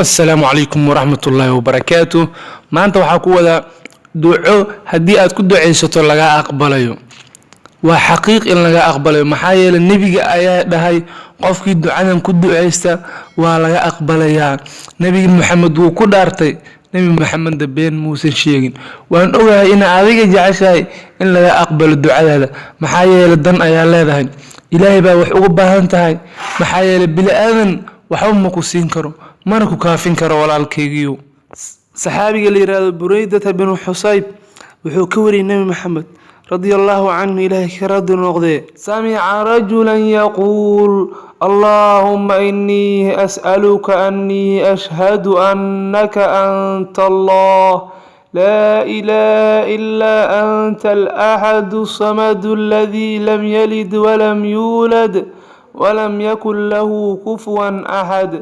السلام عليكم ورحمة الله وبركاته. ما أنت وحكوا ذا دعوة هدي أتكون دعيسة لقى أقبله وحقيق إن لقى أقبله محايل النبي آيات هاي قف كي دعاء كد دعيسة ولا أقبله يا نبي محمد وكل أرتي نبي محمد دبين موسى شيئين وأن أوها إن أذيك جعشاي إن لقى أقبل الدعاء هذا محايل الدن آيات هذا إلهي بقى وحقوبها أنتهاي محايل بلا آذن وحومك وسينكرو مانكو كافين كرو walaalkaygiiyo saxaabiga la yiraahdo Burayda bin Husayb wuxuu ka wariyay Nabi Maxamed radiyallahu anhu ilaahay ka raadi noqday sami'a rajulan yaqul Allahumma inni as'aluka anni ashhadu annaka anta Allah لا إله إلا أنت الأحد الصمد الذي لم يلد ولم يولد ولم يكن له كفوا أحد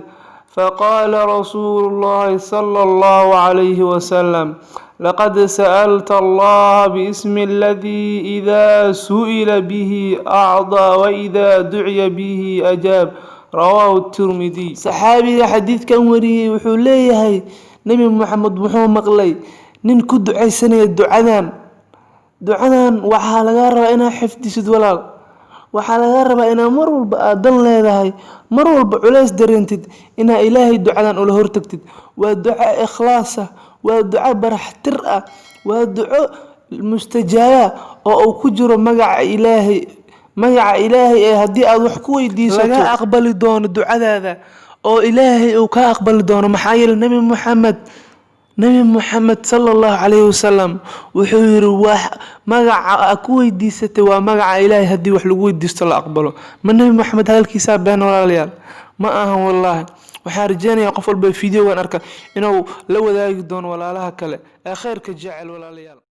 فقال رسول الله صلى الله عليه وسلم لقد سألت الله باسم الذي إذا سئل به أعطى وإذا دعي به أجاب رواه الترمذي صحابي حديث كان وري وحوليه نبي محمد محمد مقلي نين كدعي سنة دعاء waxaa laga rabaa inaa xifdisid walaal waxaa laga rabaa inaa mar walba aad dan leedahay mar walba culays dareentid inaa ilaahay ducadan ula hortagtid waa duca ikhlaas ah waa duca baraxtir ah waa duco mustajaaba oo uu ku jiro magaca ilaahay ee hadii aad wax ku weydiisato laga aqbali doono ducadaada oo ilaahay uu ka aqbali doono maxaa yeelay nabi Muhammad sallallahu alayhi wasallam wuxuu yiri wax magaca ku weydiisatay waa magaca ilaahay hadii wax lagu weydiisto la aqbalo ma nabi Muhammad halkiisa been walaalayaal ma ahan wallahi waxaan rajaynayaa qof walba fiidiyogan arka inuu la wadaagi doono walaalaha kale ee khayrka jecel walaalayaal